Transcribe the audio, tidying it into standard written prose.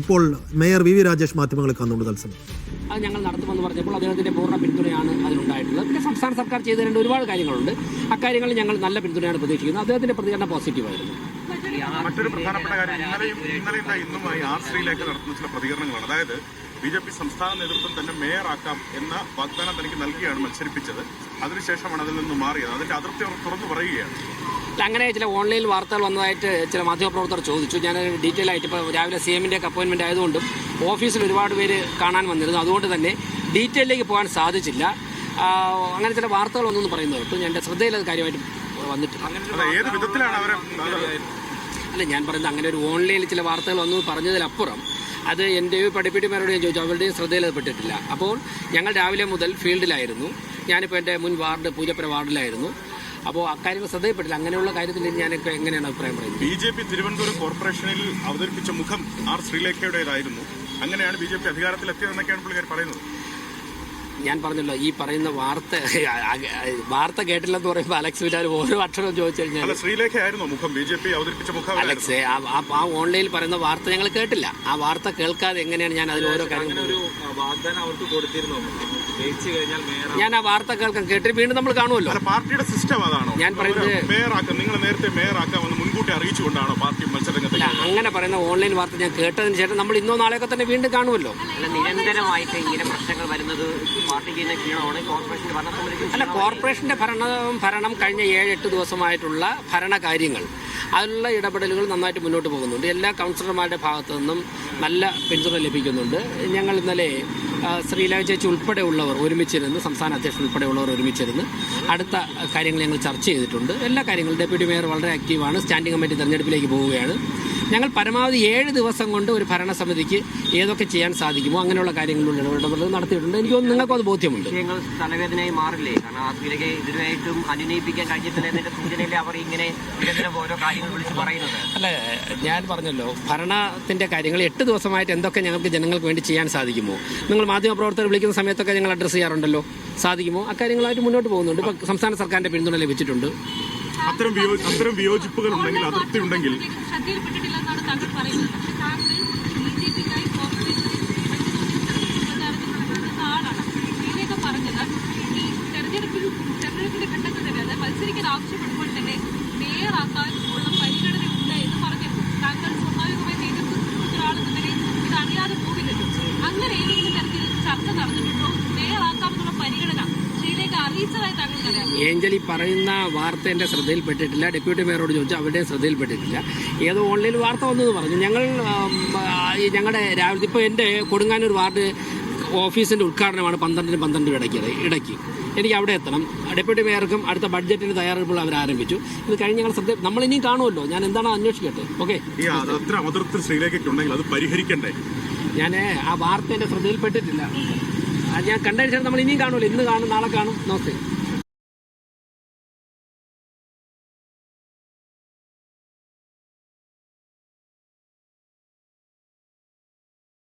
ഇപ്പോൾ mayor V Rajesh മാധ്യമങ്ങളെ കണ്ടുകൊണ്ട് തത്സമയം അത് ഞങ്ങൾ നടത്തുമെന്ന് പറഞ്ഞപ്പോൾ അദ്ദേഹത്തിന്റെ പൂർണ്ണ പിന്തുണയാണ് അതിനുണ്ടായിട്ടുള്ളത്. പിന്നെ സംസ്ഥാന സർക്കാർ ചെയ്തു തരേണ്ട ഒരുപാട് കാര്യങ്ങളുണ്ട്. അക്കാര്യങ്ങളിൽ ഞങ്ങൾ നല്ല പിന്തുണയാണ് പ്രതീക്ഷിക്കുന്നത്. അദ്ദേഹത്തിന്റെ പ്രതികരണം പോസിറ്റീവായിരുന്നു. മറ്റൊരു പ്രധാനപ്പെട്ട കാര്യം ഇന്നലെ ഇന്നുമായി ആർ ശ്രീലേഖ നടത്തുന്ന ചില പ്രതികരണങ്ങളാണ്. അതായത് BJP സംസ്ഥാന നേതൃത്വം തന്നെ മേയറാക്കാം എന്ന വാഗ്ദാനം തനിക്ക് നൽകിയാണ് മത്സരിപ്പിച്ചത്. അതിനുശേഷമാണ് അതിൽ നിന്ന് മാറിയത്. അതിന്റെ അതിർത്തി അവർ തുറന്നു പറയുകയാണ്. അങ്ങനെ ചില ഓൺലൈൻ വാർത്തകൾ വന്നതായിട്ട് ചില മാധ്യമപ്രവർത്തകർ ചോദിച്ചു. ഞാൻ ഡീറ്റെയിൽ ആയിട്ട് ഇപ്പോൾ രാവിലെ CM-ന്റെ അപ്പോയിൻമെന്റ് ആയതുകൊണ്ടും ഓഫീസിൽ ഒരുപാട് പേര് കാണാൻ വന്നിരുന്നു. അതുകൊണ്ട് തന്നെ ഡീറ്റെയിലേക്ക് പോകാൻ സാധിച്ചില്ല. അങ്ങനെ ചില വാർത്തകൾ ഒന്നും പറയുന്നത് കേട്ടു. എൻ്റെ ശ്രദ്ധയിൽ അത് കാര്യമായിട്ട് വന്നിട്ടില്ല. അല്ല, ഞാൻ പറയുന്നത് അങ്ങനെ ഒരു ഓൺലൈനിൽ ചില വാർത്തകൾ വന്നു പറഞ്ഞതിലപ്പുറം അത് എൻ്റെയോ പഠിപ്പിട്ടിമാരോട് ഞാൻ ചോദിച്ചു, അവരുടെയും ശ്രദ്ധയിൽപ്പെട്ടിട്ടില്ല. അപ്പോൾ ഞങ്ങൾ രാവിലെ മുതൽ ഫീൽഡിലായിരുന്നു. ഞാനിപ്പോൾ എൻ്റെ മുൻ വാർഡ് പൂജപ്പുര വാർഡിലായിരുന്നു. അപ്പോൾ അക്കാര്യങ്ങൾ ശ്രദ്ധയിൽപ്പെട്ടില്ല. അങ്ങനെയുള്ള കാര്യത്തിൽ ഞാനൊക്കെ എങ്ങനെയാണ് അഭിപ്രായം പറയുന്നത്? BJP തിരുവനന്തപുരം കോർപ്പറേഷനിൽ അവതരിപ്പിച്ച മുഖം ആർ ശ്രീലേഖയുടേതായിരുന്നു. അങ്ങനെയാണ് BJP അധികാരത്തിലെത്തിയതെന്നൊക്കെയാണ് പുള്ളിക്കാർ പറയുന്നത്. ഞാൻ പറഞ്ഞല്ലോ, ഈ പറയുന്ന വാർത്ത കേട്ടില്ലെന്ന് പറയുമ്പോൾ അലക്സ് വിചാരം ഓരോ അക്ഷരം ചോദിച്ചു കഴിഞ്ഞാൽ ശ്രീലേഖയായിരുന്നു മുഖം, BJP അവതരിപ്പിച്ച മുഖം. അലക്സ്, ആ ഓൺലൈനിൽ പറയുന്ന വാർത്ത ഞങ്ങൾ കേട്ടില്ല. ആ വാർത്ത കേൾക്കാതെ എങ്ങനെയാണ് ഞാൻ അതിൽ ഓരോ കാര്യങ്ങൾ ഞാൻ ആ വാർത്ത കേട്ടിട്ട് വീണ്ടും നമ്മൾ കാണുമല്ലോ. പാർട്ടിയുടെ സിസ്റ്റം അതാണോ? ഞാൻ പറയുന്നത് നിങ്ങൾ നേരത്തെ മേയറാക്കാമെന്ന് മുൻകൂട്ടി അറിയിച്ചുകൊണ്ടാണോ പാർട്ടി മത്സരരംഗത്ത്? അങ്ങനെ പറയുന്ന ഓൺലൈൻ വാർത്ത ഞാൻ കേട്ടതിന് ശേഷം നമ്മൾ ഇന്നോ നാളെയൊക്കെ തന്നെ വീണ്ടും കാണുമല്ലോ. നിരന്തരമായിട്ട് ഇങ്ങനെ പ്രശ്നങ്ങൾ വരുന്നത് അല്ല, കോർപ്പറേഷന്റെ ഭരണം കഴിഞ്ഞ 7-8 ദിവസമായിട്ടുള്ള ഭരണകാര്യങ്ങൾ, അതിലുള്ള ഇടപെടലുകൾ നന്നായിട്ട് മുന്നോട്ട് പോകുന്നുണ്ട്. എല്ലാ കൗൺസിലർമാരുടെ ഭാഗത്തു നിന്നും നല്ല പിന്തുണ ലഭിക്കുന്നുണ്ട്. ഞങ്ങൾ ഇന്നലെ ശ്രീലേഖ ചേച്ചി ഉൾപ്പെടെയുള്ളവർ ഒരുമിച്ചിരുന്ന്, സംസ്ഥാന അധ്യക്ഷൻ ഉൾപ്പെടെയുള്ളവർ ഒരുമിച്ചിരുന്ന് അടുത്ത കാര്യങ്ങൾ ഞങ്ങൾ ചർച്ച ചെയ്തിട്ടുണ്ട്. എല്ലാ കാര്യങ്ങളും ഡെപ്യൂട്ടി മേയർ വളരെ ആക്റ്റീവാണ്. സ്റ്റാൻഡിംഗ് കമ്മിറ്റി തെരഞ്ഞെടുപ്പിലേക്ക് പോവുകയാണ്. ഞങ്ങൾ പരമാവധി 7 ദിവസം കൊണ്ട് ഒരു ഭരണസമിതിക്ക് ഏതൊക്കെ ചെയ്യാൻ സാധിക്കുമോ അങ്ങനെയുള്ള കാര്യങ്ങളിലുള്ള ഇടപെടൽ നടത്തിയിട്ടുണ്ട്. എനിക്ക് തോന്നുന്നു നിങ്ങൾക്കും അത് ബോധ്യമുണ്ട്. തലവേദനയായി മാറില്ലേ? കാരണം ആ ശ്രീലേഖയെ ഇതിനായിട്ടും അനുനയിപ്പിക്കാൻ കഴിഞ്ഞിട്ടില്ല സൂചനയിലെ അവർ ഇങ്ങനെ ഓരോ കാര്യങ്ങൾ വിളിച്ച് പറയുന്നത്. അല്ല, ഞാൻ പറഞ്ഞല്ലോ, ഭരണത്തിന്റെ കാര്യങ്ങൾ 8 ദിവസമായിട്ട് എന്തൊക്കെ ഞങ്ങൾക്ക് ജനങ്ങൾക്ക് വേണ്ടി ചെയ്യാൻ സാധിക്കുമോ? നിങ്ങൾ മാധ്യമപ്രവർത്തകർ വിളിക്കുന്ന സമയത്തൊക്കെ ഞങ്ങൾ അഡ്രസ്സ് ചെയ്യാറുണ്ടല്ലോ. സാധിക്കുമോ? അക്കാര്യങ്ങളായിട്ട് മുന്നോട്ട് പോകുന്നുണ്ട്. ഇപ്പം സംസ്ഥാന സർക്കാരിന്റെ പിന്തുണ ലഭിച്ചിട്ടുണ്ട്. അത്തരം വിയോജിപ്പുകൾ ഉണ്ടെങ്കിൽ, അതിർത്തി ഉണ്ടെങ്കിൽ ശ്രദ്ധയിൽപ്പെട്ടിട്ടില്ലെന്നാണ് താങ്കൾ പറയുന്നത്. പക്ഷെ താങ്കൾ BJP-ക്കായി ആളാണ്. ഇതിനെയൊക്കെ പറഞ്ഞത് ഈ തെരഞ്ഞെടുപ്പിന്റെ ഘട്ടത്തിൽ തന്നെ, അതായത് മത്സരിക്കാൻ ആവശ്യപ്പെടുമ്പോൾ തന്നെ മേയറാക്കാൻ ഉള്ള പരിഗണന ഉണ്ട് എന്ന് പറഞ്ഞിരുന്നു. താങ്കൾ സ്വാഭാവികമായി നേതൃത്വ ഒരാളെന്നുണ്ടെങ്കിൽ ഇത് അറിയാതെ പോകില്ലല്ലോ. അങ്ങനെ ഏതെങ്കിലും തരത്തിൽ ചർച്ച നടന്നിട്ടുണ്ടോ? മേയറാക്കാമെന്നുള്ള പരിഗണന ഏഞ്ചൽ ഈ പറയുന്ന വാർത്ത എൻ്റെ ശ്രദ്ധയിൽപ്പെട്ടിട്ടില്ല. ഡെപ്യൂട്ടി മേയറോട് ചോദിച്ചാൽ അവരുടെയും ശ്രദ്ധയിൽപ്പെട്ടിട്ടില്ല. ഏതോ ഓൺലൈനിൽ വാർത്ത വന്നെന്ന് പറഞ്ഞു. ഞങ്ങളുടെ രാവിലെ ഇപ്പോൾ എൻ്റെ കൊടുങ്ങാനൂർ വാർഡ് ഓഫീസിൻ്റെ ഉദ്ഘാടനമാണ് 12-12 ഇടയ്ക്ക് എനിക്ക് അവിടെ എത്തണം. ഡെപ്യൂട്ടി മേയർക്കും അടുത്ത ബഡ്ജറ്റിന് തയ്യാറെടുപ്പുകൾ അവർ ആരംഭിച്ചു. ഇത് കഴിഞ്ഞ് ഞങ്ങൾ നമ്മൾ ഇനിയും കാണുമല്ലോ. ഞാൻ എന്താണ് അന്വേഷിക്കട്ടെ. ഓക്കെ, ഞാൻ ആ വാർത്ത എൻ്റെ ശ്രദ്ധയിൽപ്പെട്ടിട്ടില്ല. ഞാൻ കണ്ടതിന് ശേഷം നമ്മൾ ഇനിയും കാണുമല്ലോ. ഇന്ന് കാണും, നാളെ കാണും. നമസ്തേ.